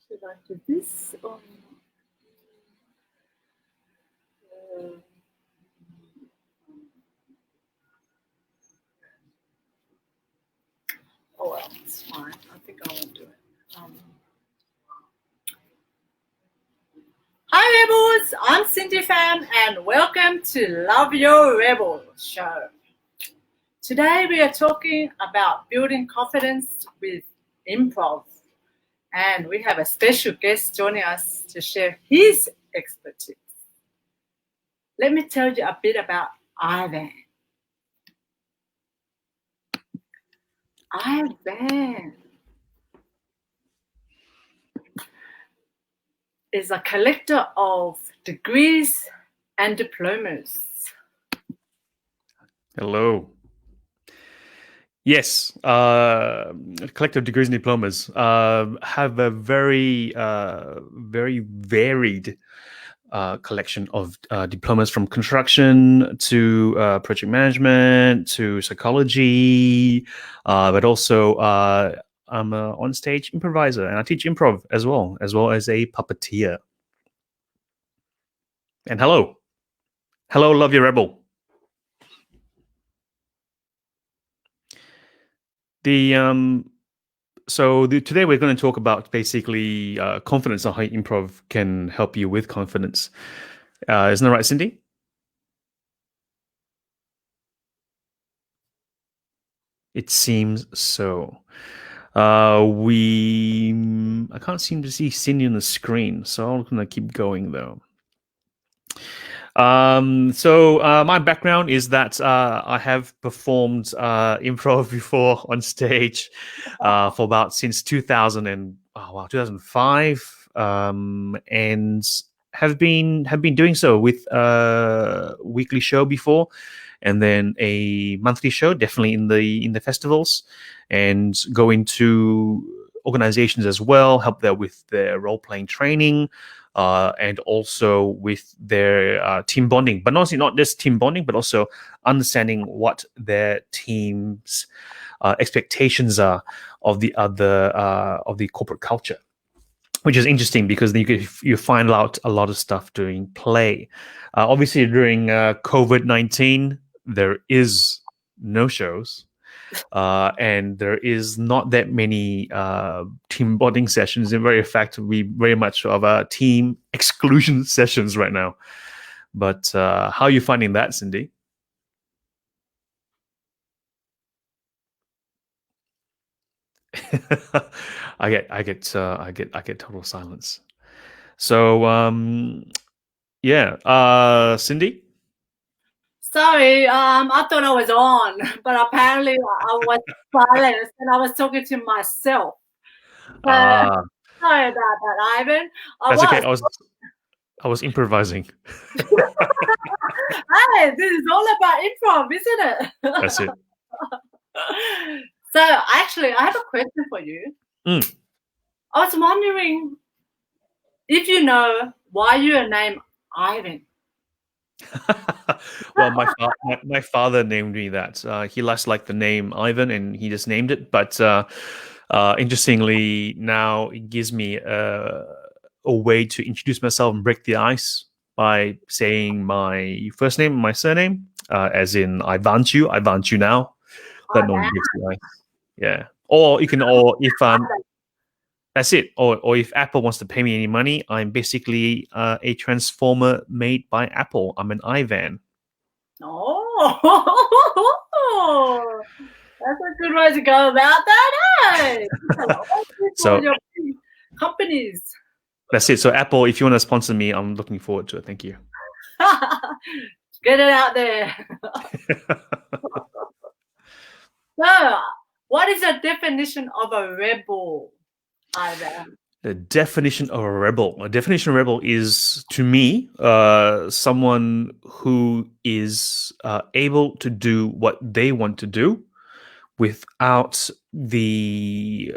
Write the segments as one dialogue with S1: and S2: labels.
S1: Should I do this or oh well, it's fine. I think I won't do it. Hi Rebels, I'm Cindy Fan and welcome to Love Your Rebel show. Today we are talking about building confidence with improv. And we have a special guest joining us to share his expertise. Let me tell you a bit about Ivan. Ivan is a collector of degrees and diplomas.
S2: Hello. Yes, collective degrees and diplomas have a very varied collection of diplomas, from construction to project management to psychology, but also I'm an on-stage improviser and I teach improv as well as a puppeteer. And hello, Love Your Rebel. Today we're going to talk about basically confidence and how improv can help you with confidence. Isn't that right, Cindy? It seems so. I can't seem to see Cindy on the screen, so I'm going to keep going though. My background is that I have performed improv before on stage for about since 2005, and have been doing so with a weekly show before, and then a monthly show, definitely in the festivals, and go into organizations as well, help there with their role-playing training. And also with their team bonding, but not just team bonding, but also understanding what their team's expectations are of the other of the corporate culture, which is interesting because you find out a lot of stuff during play. Obviously, during COVID-19, there is no shows. And there is not that many team bonding sessions. In very fact, we very much of a team exclusion sessions right now. But how are you finding that, Cindy? I get total silence. So Cindy.
S1: Sorry, I thought I was on, but apparently I was silent and I was talking to myself. Sorry about that, Ivan.
S2: That's okay. I was improvising.
S1: Hey, this is all about improv, isn't it?
S2: That's it.
S1: So actually, I have a question for you. I was wondering if you know why you are named Ivan.
S2: Well, my father named me that. He less liked the name Ivan, and he just named it. But interestingly, now it gives me a way to introduce myself and break the ice by saying my first name and my surname, as in I want you now. That no one breaks the ice. Yeah. Or you can, or if that's it. Or if Apple wants to pay me any money, I'm basically a transformer made by Apple. I'm an Ivan.
S1: Oh, that's a good way to go about that, eh?
S2: So
S1: your companies.
S2: That's it. So Apple, if you want to sponsor me, I'm looking forward to it. Thank you.
S1: Get it out there. So, what is the definition of a rebel, Ivan?
S2: The definition of a rebel. A definition of a rebel is, to me, someone who is able to do what they want to do without the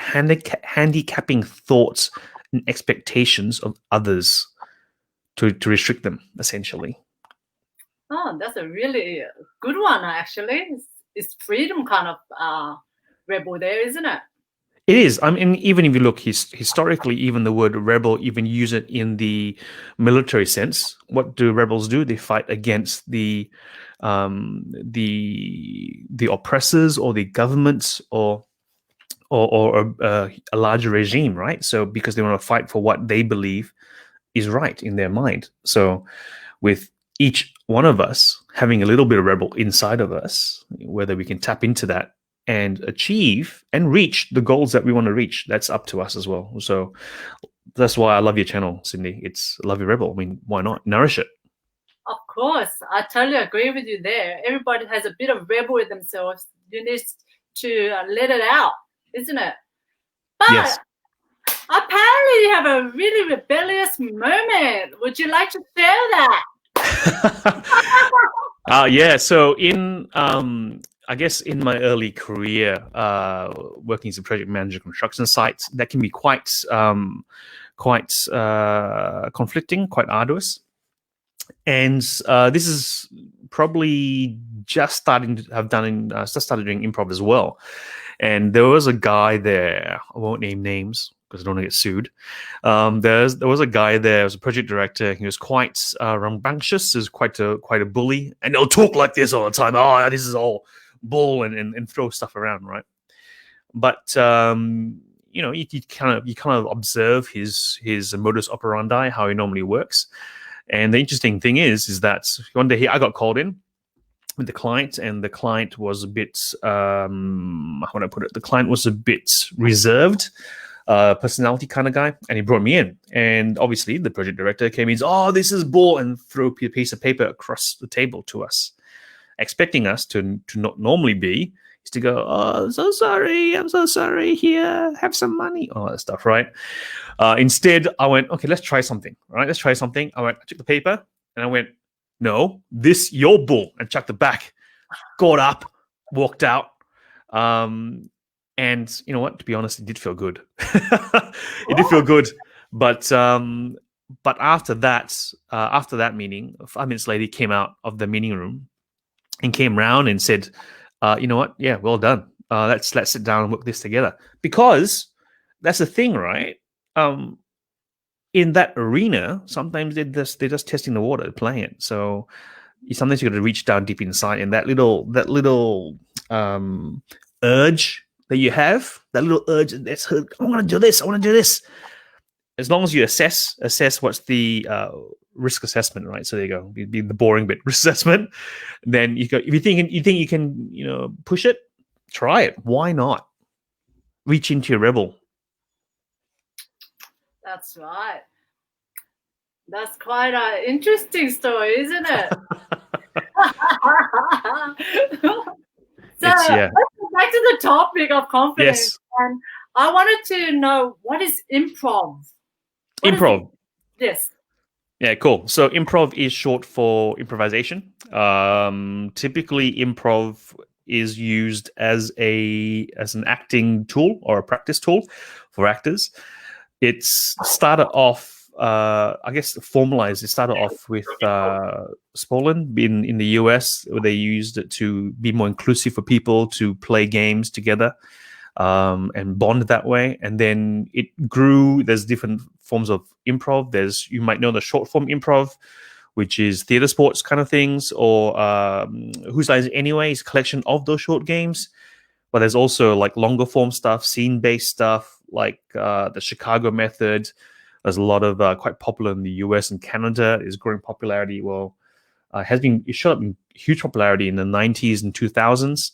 S2: handicapping thoughts and expectations of others to restrict them, essentially.
S1: Oh, that's a really good one, actually. It's freedom kind of rebel there, isn't it?
S2: It is. I mean, even if you look historically, even the word rebel, even use it in the military sense. What do rebels do? They fight against the oppressors or the governments or a larger regime, right? So because they want to fight for what they believe is right in their mind. So with each one of us having a little bit of rebel inside of us, whether we can tap into that and achieve and reach the goals that we want to reach, that's up to us as well. So that's why I love your channel, Cindy. It's Love Your Rebel. I mean, why not? Nourish it.
S1: Of course, I totally agree with you there. Everybody has a bit of rebel with themselves. You need to let it out, isn't it? But
S2: Yes.
S1: apparently you have a really rebellious moment. Would you like to share that?
S2: Yeah. So in I guess in my early career, working as a project manager construction sites, that can be quite conflicting, quite arduous. And this is probably just starting to have just started doing improv as well. And there was a guy there. I won't name names because I don't want to get sued. There was a guy there. Was a project director. He was quite rambunctious. He was quite a bully, and they'll talk like this all the time. Oh, this is all bull, and throw stuff around, right? But you kind of observe his modus operandi, how he normally works. And the interesting thing is that one day I got called in with the client, and the client was a bit, how would I put it? The client was a bit reserved, personality kind of guy, and he brought me in. And obviously, the project director came in, oh, this is bull, and threw a piece of paper across the table to us, expecting us to not normally be is to go, oh, I'm so sorry, here, have some money, all that stuff, right? Instead, I went, okay, let's try something, right? Let's try something. I took the paper, and I went, no, this your bull, and chucked it back, got up, walked out. And you know what? To be honest, it did feel good. It did feel good. But after that meeting, 5 minutes later, he came out of the meeting room and came round and said, you know what? Yeah, well done. Let's sit down and work this together. Because that's the thing, right? In that arena, sometimes they're just testing the water, playing it. So sometimes you got to reach down deep inside, and that little urge that you have, that little urge, that's I want to do this. I want to do this. As long as you assess what's the risk assessment, right? So there you go. Be the boring bit, risk assessment. Then you go. If you think you can, push it, try it. Why not? Reach into your rebel.
S1: That's right. That's quite an interesting story, isn't it? So let's go back to the topic of confidence.
S2: Yes.
S1: And I wanted to know, what is improv?
S2: Improv.
S1: Yes.
S2: Yeah, cool. So improv is short for improvisation. Typically, improv is used as an acting tool or a practice tool for actors. It's started off, I guess, formalized. It started off with Poland in the US, where they used it to be more inclusive for people to play games together and bond that way. And then it grew. There's different forms of improv. You might know the short form improv, which is theater sports kind of things, or Whose Lines Anyway is a collection of those short games. But there's also like longer form stuff, scene-based stuff, like the Chicago method. There's a lot of quite popular in the US and Canada. Is growing popularity. Well, it showed up in huge popularity in the 90s and 2000s.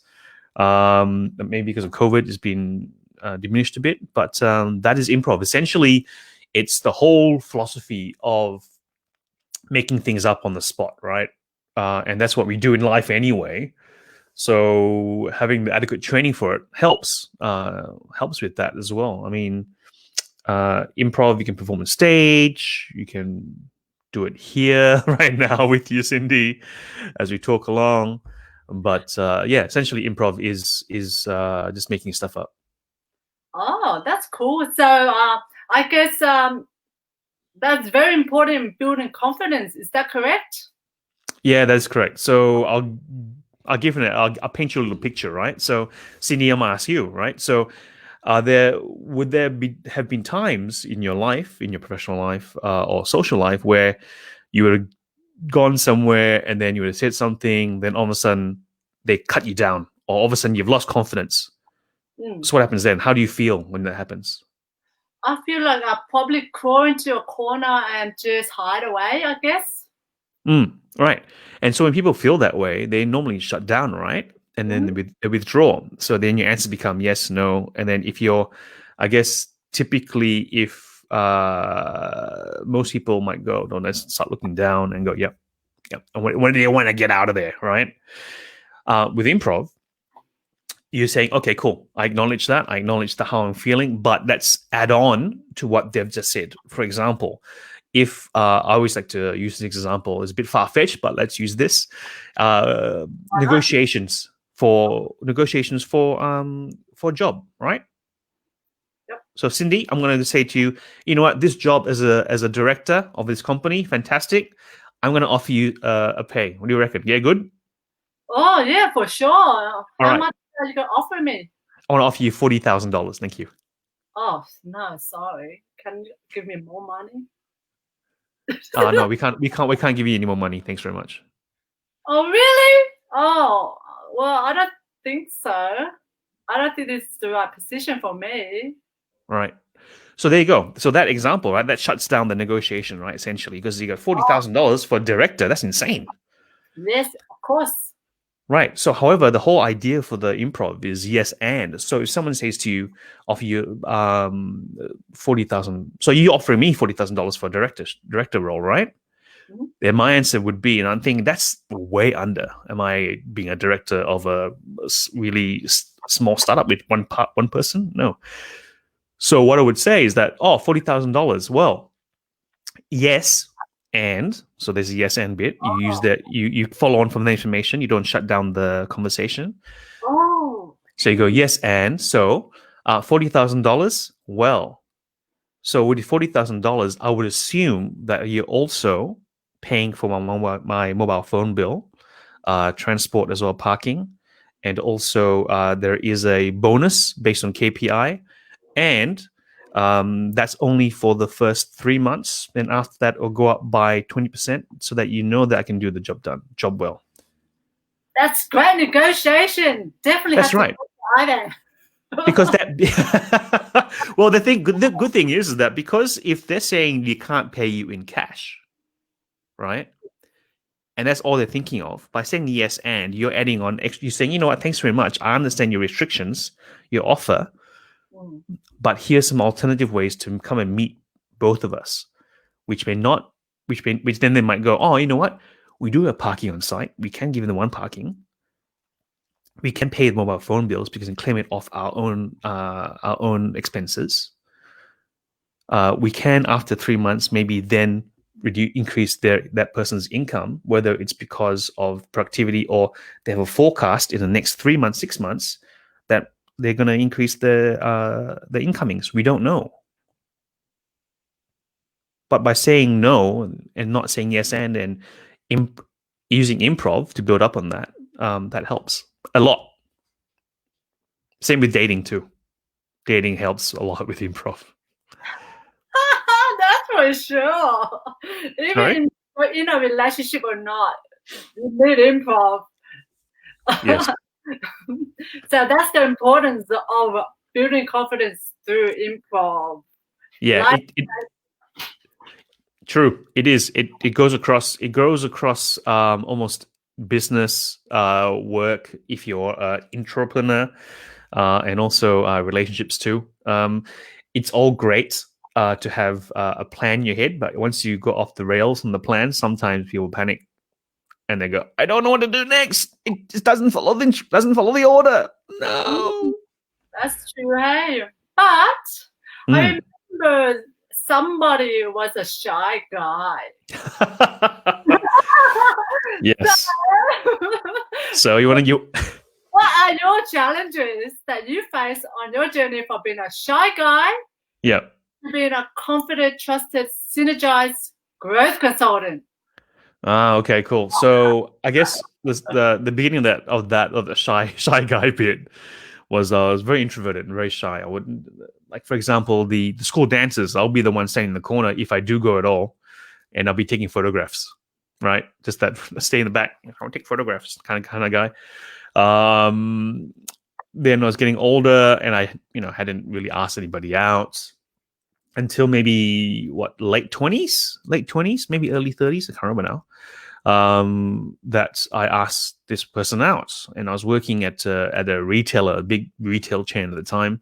S2: Maybe because of COVID, it's been diminished a bit. But that is improv. Essentially, it's the whole philosophy of making things up on the spot, right? And that's what we do in life anyway. So having the adequate training for it helps with that as well. I mean, improv, you can perform on stage, you can do it here right now with you, Cindy, as we talk along. But essentially improv is just making stuff up.
S1: Oh, that's cool. So I guess that's very important in building confidence. Is that correct?
S2: Yeah, that's correct. So I'll paint you a little picture, right? So Cindy, I'm gonna ask you, right? So would there have been times in your life, in your professional life or social life, where you would have gone somewhere and then you would have said something, then all of a sudden they cut you down, or all of a sudden you've lost confidence?
S1: Mm.
S2: So what happens then? How do you feel when that happens?
S1: I feel like I probably crawl into a corner and just hide away, I guess.
S2: Right. And so when people feel that way, they normally shut down, right? And then
S1: Mhm.
S2: they withdraw. So then your answers become yes, no. And then if you're, I guess, typically if most people might go, no, let's start looking down and go, yep, yep. And when do you want to get out of there, right? With improv, you're saying, okay, cool. I acknowledge that. I acknowledge how I'm feeling, but let's add on to what they've just said. For example, if I always like to use this example, it's a bit far-fetched, but let's use this.
S1: Why not?
S2: Negotiations for a job, right?
S1: Yep.
S2: So Cindy, I'm going to say to you, you know what, this job as a director of this company, fantastic. I'm going to offer you a pay. What do you reckon? Yeah, good.
S1: Oh, yeah, for sure.
S2: All
S1: How
S2: right.
S1: much are you going to offer me?
S2: I want to offer you $40,000. Thank you.
S1: Oh, no, sorry. Can you give me more money?
S2: No, we can't give you any more money. Thanks very much.
S1: Oh, really? Oh, well, I don't think so. I don't think this is the right position for me.
S2: Right. So there you go. So that example, right, that shuts down the negotiation, right, essentially, because you got $40,000 for a director. That's insane.
S1: Yes, of course.
S2: Right. So, however, the whole idea for the improv is yes and. So, if someone says to you, offer you 40,000, so you offering me $40,000 for a director role, right?
S1: Mhm.
S2: Then my answer would be, and I'm thinking that's way under. Am I being a director of a really small startup with one person? No. So, what I would say is that, $40,000. Well, yes, and so there's a yes and bit. You use that. You follow on from the information. You don't shut down the conversation.
S1: Oh,
S2: So you go yes and so $40,000. Well, so with $40,000, I would assume that you're also paying for my mobile phone bill, transport as well, parking, and also there is a bonus based on KPI, and that's only for the first 3 months. Then after that, it'll go up by 20%, so that you know that I can do the job well.
S1: that's great negotiation. Definitely
S2: That's
S1: has to
S2: right.
S1: buy that.
S2: Because that, well, the good thing is that because if they're saying you can't pay you in cash, right? And that's all they're thinking of. By saying yes and, you're adding on extra, you're saying, you know what, thanks very much. I understand your restrictions, your offer,
S1: Mm.
S2: but here's some alternative ways to come and meet both of us, which then they might go, oh, you know what? We do have parking on site. We can give them one parking. We can pay the mobile phone bills because we can claim it off our own expenses. We can, after 3 months, maybe then increase that person's income, whether it's because of productivity or they have a forecast in the next 3 months, 6 months that they're going to increase the incomings. We don't know. But by saying no and not saying yes and using improv to build up on that, that helps a lot. Same with dating too. Dating helps a lot with improv.
S1: That's for sure.
S2: Sorry?
S1: Even in a relationship or not, you need improv.
S2: Yes.
S1: So that's the importance of building confidence through improv.
S2: Yeah.
S1: Like,
S2: True. It is. It goes across. It goes across almost business, work. If you're an entrepreneur, and also relationships too. It's all great to have a plan in your head, but once you go off the rails on the plan, sometimes people panic and they go, "I don't know what to do next. It just doesn't follow the order." No.
S1: that's true, hey. But I
S2: Mm.
S1: remember somebody was a shy guy.
S2: Yes. So you want to you.
S1: What are your challenges that you face on your journey from being a shy guy
S2: Yeah.
S1: to being a confident, trusted, synergized growth consultant?
S2: Okay, cool. So I guess the beginning of the shy guy bit was I was very introverted and very shy. I wouldn't, like, for example, the school dances. I'll be the one standing in the corner if I do go at all, and I'll be taking photographs. Right, just that stay in the back. I don't take photographs, kind of guy. Then I was getting older, and I hadn't really asked anybody out until maybe late 20s, maybe early 30s. I can't remember now. That I asked this person out, and I was working at a retailer, a big retail chain at the time.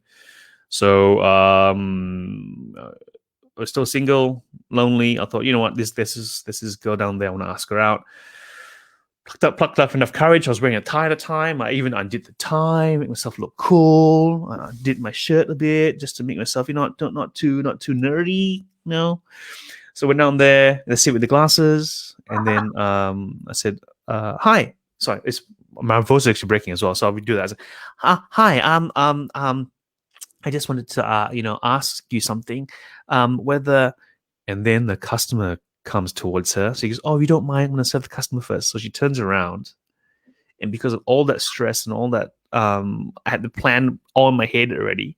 S2: So I was still single, lonely. I thought, you know what, this is girl down there. I want to ask her out. Plucked up enough courage. I was wearing a tie at the time. I even undid the tie, make myself look cool. I did my shirt a bit just to make myself, not too nerdy, So went down there. Let's sit with the glasses, and then I said, "Hi." Sorry, my voice is actually breaking as well, so we do that. I said, "Hi, I just wanted to ask you something, whether," and then the customer comes towards her. So he goes, "Oh, you don't mind? I'm going to serve the customer first." So she turns around, and because of all that stress and all that, I had the plan all in my head already,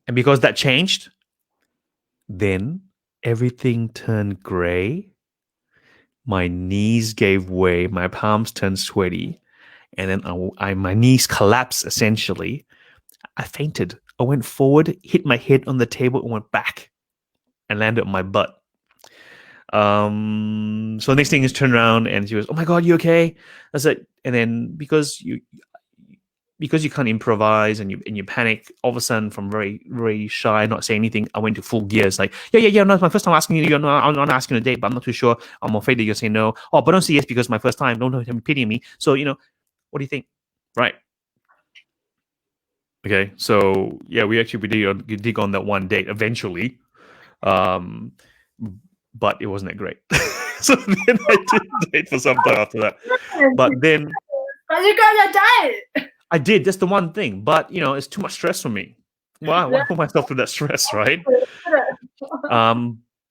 S2: and because that changed, then everything turned gray. My knees gave way, my palms turned sweaty, and then my knees collapsed essentially. I fainted. I went forward, hit my head on the table, and went back, and landed on my butt. So the next thing is turned around, and she goes, "Oh my God, you okay?" I said, and then because you can't improvise and you panic, all of a sudden from very, very shy, not saying anything, I went to full gear. It's like, yeah, no, it's my first time asking you. I'm not asking you a date, but I'm not too sure. I'm afraid that you're saying no. Oh, but don't say yes because it's my first time. Don't pity me. So, what do you think? Right. Okay. So yeah, we did on that one date eventually. But it wasn't that great. So then I didn't date for some time after that. But then
S1: you got a date.
S2: I did. That's the one thing. But it's too much stress for me. Why put myself through that stress, right?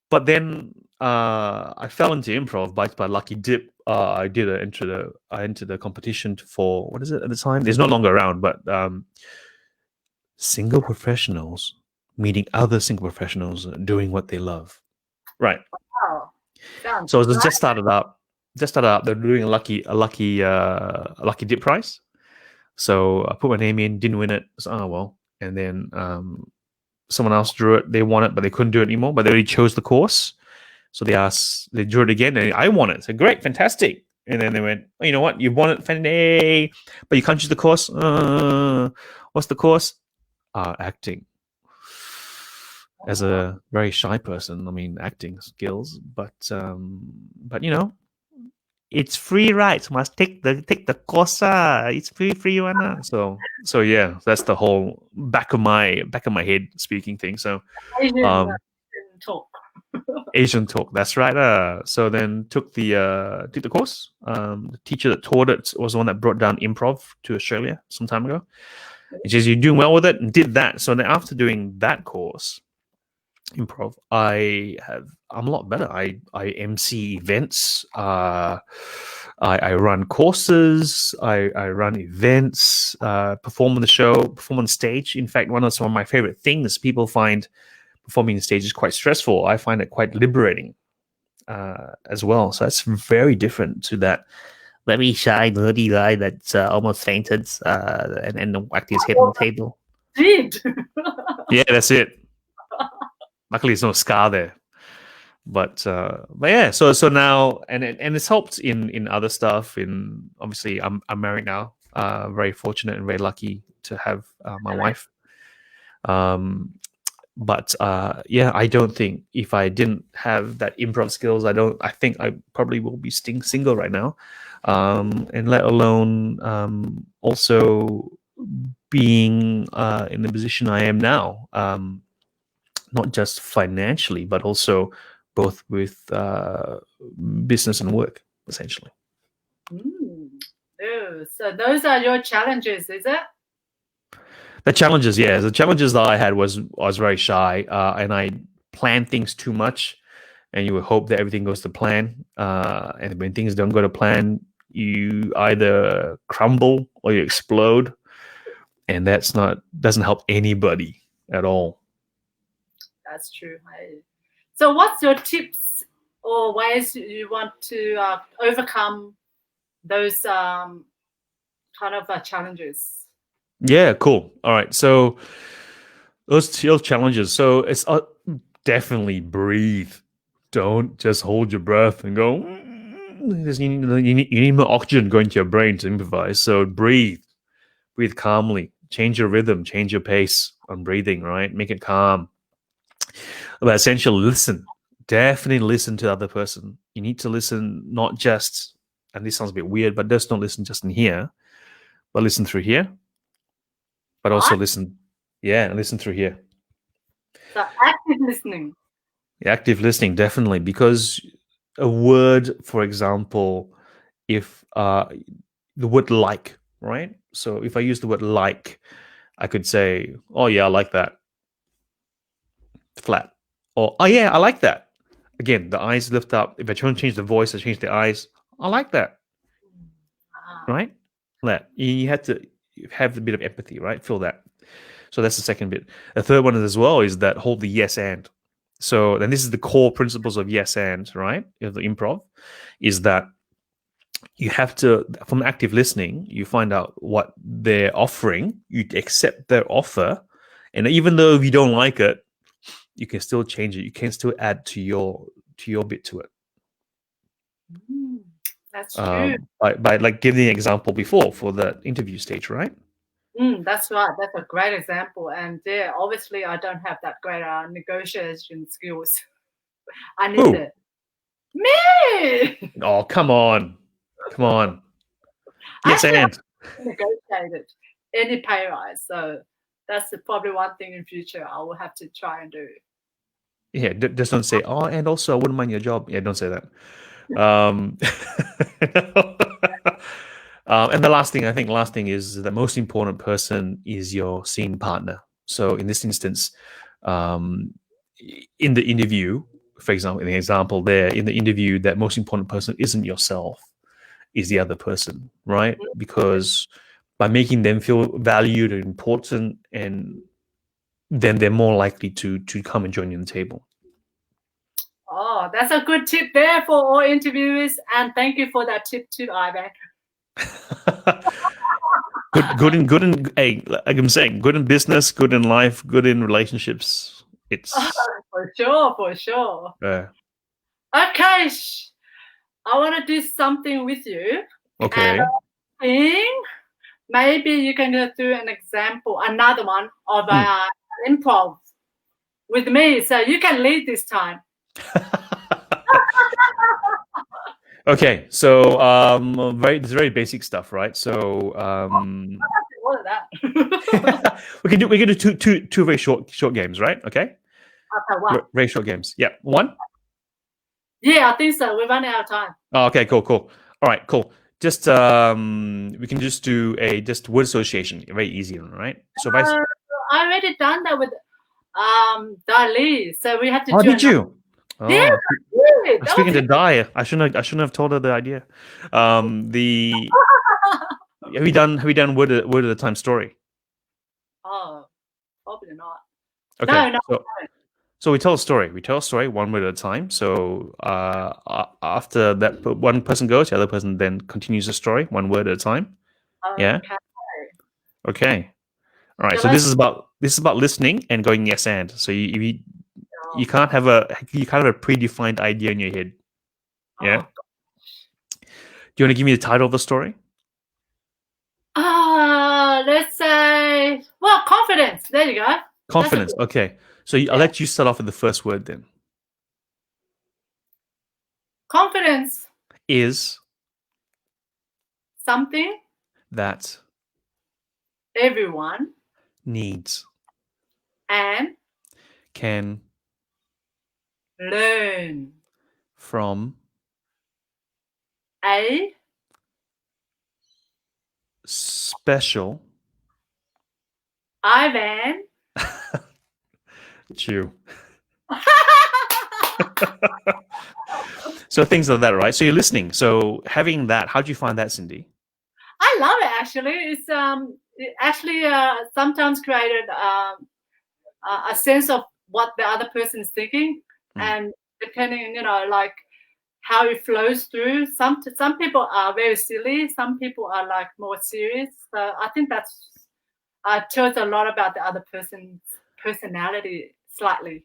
S2: But then I fell into improv by lucky dip. I entered the competition for, what is it at the time? It's no longer around, but single professionals meeting other single professionals doing what they love. Right.
S1: Wow.
S2: So it was just started up. They're doing a lucky dip prize. So I put my name in, didn't win it. So, oh well. And then someone else drew it. They won it, but they couldn't do it anymore. But they already chose the course. So they drew it again, and I won it. So great, fantastic. And then they went, "Oh, you know what? You won it, fantastic, but you can't choose the course. What's the course? Acting." As a very shy person, I mean, acting skills, but it's free, right? So must take the course. It's free one. So yeah, that's the whole back of my head speaking thing. So
S1: Asian talk.
S2: Asian talk. That's right. So then took the course. The teacher that taught it was the one that brought down improv to Australia some time ago. And she says, "You're doing well with it," and did that. So then after doing that course, improv, I'm a lot better. I MC events. I run courses. I run events. Perform on the show. Perform on stage. In fact, one of my favorite things, people find performing on stage is quite stressful. I find it quite liberating as well. So that's very different to that very shy, nerdy guy that's almost fainted and whacked his head on the table.
S1: Did.
S2: Yeah, that's it. Luckily, there's no scar there. But yeah, so now and it's helped in other stuff. In obviously, I'm married now. Very fortunate and very lucky to have my wife. But yeah, I don't think if I didn't have that improv skills, I think I probably will be single right now, and let alone also being in the position I am now. Not just financially, but also both with business and work, essentially.
S1: So those are your challenges, is it?
S2: The challenges that I had was I was very shy, and I planned things too much, and you would hope that everything goes to plan. And when things don't go to plan, you either crumble or you explode. and doesn't help anybody at all.
S1: That's true. So, what's your tips or ways you want to overcome those kind of challenges?
S2: Yeah, cool. All right, so those challenges. So it's definitely breathe. Don't just hold your breath and go. You need more oxygen going to your brain to improvise. So breathe calmly. Change your rhythm. Change your pace on breathing. Right, make it calm. But essentially, listen. Definitely listen to the other person. You need to listen, not just. And this sounds a bit weird, but just don't listen just in here, but listen through here. But also listen, listen through here.
S1: So, active listening.
S2: Active listening, definitely, because a word, for example, if the word like, right? So if I use the word like, I could say, oh yeah, I like that. Flat. Or, oh yeah, I like that. Again, the eyes lift up. If I try to change the voice, I change the eyes. I like that. Right? That. You have to have a bit of empathy, right? Feel that. So that's the second bit. The third one as well is that hold the yes and. So, and this is the core principles of yes and, right? Of the improv, is that you have to, from active listening, you find out what they're offering, you accept their offer, and even though if you don't like it, you can still change it. You can still add to your bit to it.
S1: That's true.
S2: By like giving the example before for the interview stage, right?
S1: That's right. That's a great example. And yeah, obviously, I don't have that great negotiation skills. I need
S2: Who?
S1: it. Me.
S2: Oh, come on. Yes,
S1: Actually,
S2: and
S1: I negotiated any pay rise, so that's probably one thing in future I will have to try and do.
S2: yeah, just don't say, oh, and also I wouldn't mind your job. Yeah, don't say that. And the last thing is the most important person is your scene partner. So in this instance, in the interview, for example, in the example there, in the interview, that most important person isn't yourself, is the other person, right? Because by making them feel valued and important, and then they're more likely to come and join you on the table.
S1: Oh, that's a good tip there for all interviewers, and thank you for that tip too, Ivan.
S2: good in hey, like I'm saying, good in business, good in life, good in relationships. It's
S1: for sure.
S2: okay.
S1: I want to do something with you.
S2: Okay.
S1: And I think maybe you can go through another one of improv with me, so you can lead this time.
S2: Okay, so it's very basic stuff, right? So
S1: All of that.
S2: we can do two very short games, right? Okay.
S1: Okay, one.
S2: Very short games. Yeah, one.
S1: Yeah, I think so. We're running out of time.
S2: Oh, okay, cool. All right, cool. Just we can just do just word association. Very easy one, right? So if
S1: I already done that with Dali, so we have to do.
S2: Did you? Oh.
S1: Yeah,
S2: speaking to Dai, I shouldn't have told her the idea. Have we done word at a time story?
S1: Oh, probably not.
S2: Okay.
S1: No.
S2: So we tell a story. One word at a time. So after that one person goes, the other person then continues the story, one word at a time. Yeah. Okay. All right. So this is about listening and going yes and. So you can't have a predefined idea in your head. Yeah. Do you want to give me the title of the story?
S1: Let's say, confidence. There you go.
S2: Confidence. Okay. So I'll let you start off with the first word then.
S1: Confidence
S2: is
S1: something
S2: that
S1: everyone
S2: needs
S1: and
S2: can
S1: learn
S2: from
S1: a
S2: special
S1: Ivan
S2: Chew. So things like that, right? So you're listening. So having that, how do you find that, Cindy?
S1: I love it actually. It actually sometimes created a sense of what the other person is thinking, and depending, like how it flows through. Some people are very silly. Some people are like more serious. So I think that's tells a lot about the other person's personality slightly.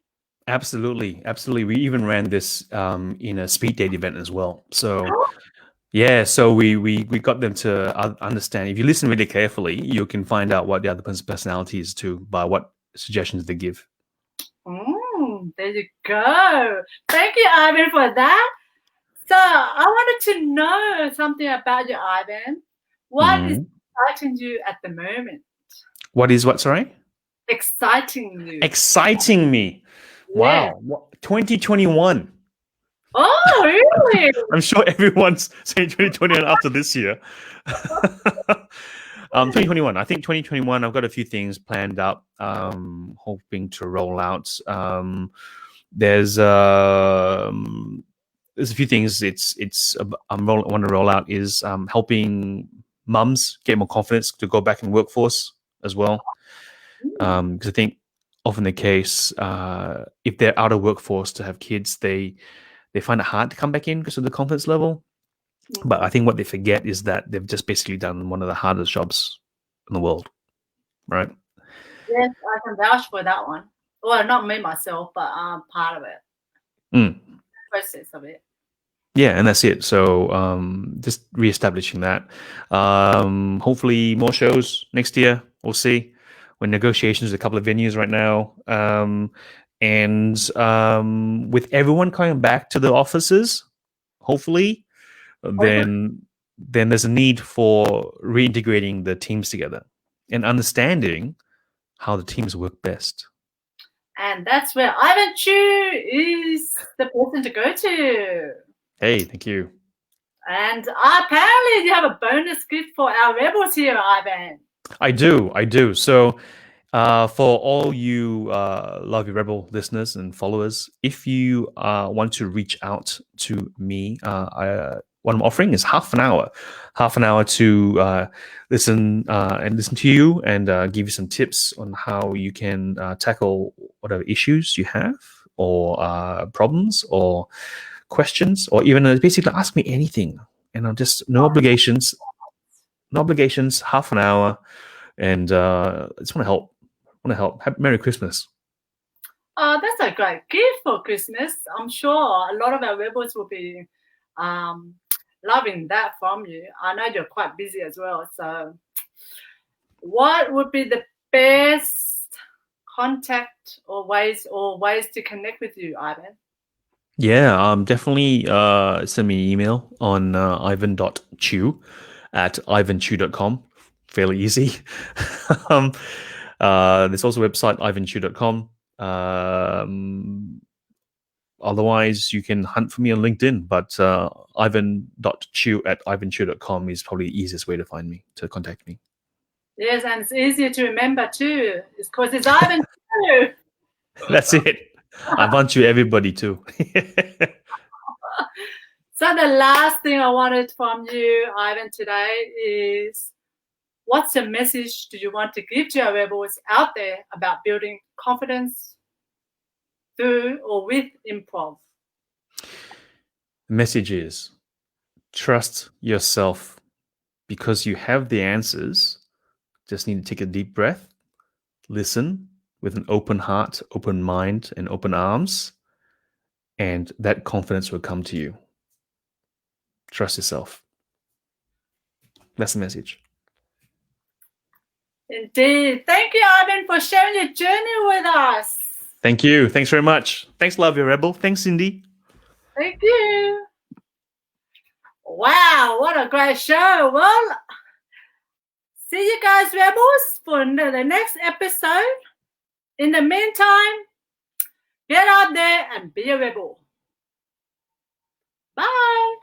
S2: Absolutely, absolutely. We even ran this in a speed date event as well. So yeah, so we got them to understand. If you listen really carefully, you can find out what the other person's personality is too by what suggestions they give.
S1: There you go. Thank you, Ivan, for that. So I wanted to know something about you, Ivan. What is
S2: Mhm.
S1: exciting you at the moment?
S2: What is what? Sorry,
S1: Exciting you.
S2: exciting me.
S1: Yeah.
S2: Wow, 2021.
S1: Oh, really?
S2: I'm sure everyone's saying 2021 after this year. 2021. I think 2021. I've got a few things planned up. Hoping to roll out. There's there's a few things. Want to roll out is helping mums get more confidence to go back in the workforce as well. Because I think often the case, if they're out of workforce to have kids, they find it hard to come back in because of the confidence level. But I think what they forget is that they've just basically done one of the hardest jobs in the world, right?
S1: Yes, I can vouch for that one. Well, not me myself, but part of it,
S2: Mm.
S1: process of it.
S2: Yeah, and that's it. So just reestablishing that. Hopefully more shows next year. We'll see. We're in negotiations with a couple of venues right now. And with everyone coming back to the offices, hopefully,
S1: Hopefully.
S2: then there's a need for reintegrating the teams together and understanding how the teams work best.
S1: And that's where Ivan Chu is the person to go to.
S2: Hey, thank you.
S1: And apparently you have a bonus gift for our rebels here, Ivan.
S2: I do. So, for all you Love Your Rebel listeners and followers, if you want to reach out to me, what I'm offering is half an hour to listen and listen to you and give you some tips on how you can tackle whatever issues you have or problems or questions or even basically ask me anything. And I'm just no obligations, half an hour, and I just want to help. Merry Christmas.
S1: That's a great gift for Christmas. I'm sure a lot of our rebels will be um, loving that from you. I know you're quite busy as well. So, what would be the best contact or ways to connect with you, Ivan?
S2: Yeah, definitely send me an email on ivan.chew@ivanchew.com. Fairly easy. um, there's also a website, ivanchew.com. Otherwise, you can hunt for me on LinkedIn, but ivan.chew@ivanchew.com is probably the easiest way to find me, to contact me.
S1: Yes, and it's easier to remember too. It's because it's Ivan too.
S2: That's it. I want you, everybody, too.
S1: So the last thing I wanted from you, Ivan, today is what's the message do you want to give to our rebels out there about building confidence through or with improv?
S2: The message is trust yourself because you have the answers. Just need to take a deep breath, listen with an open heart, open mind, and open arms, and that confidence will come to you. Trust yourself. That's the message.
S1: Indeed. Thank you, Ivan, for sharing your journey with us.
S2: Thank you. Thanks very much. Thanks, Love Your Rebel. Thanks, Cindy.
S1: Thank you. Wow, what a great show. Well, see you guys, rebels, for the next episode. In the meantime, get out there and be a rebel. Bye.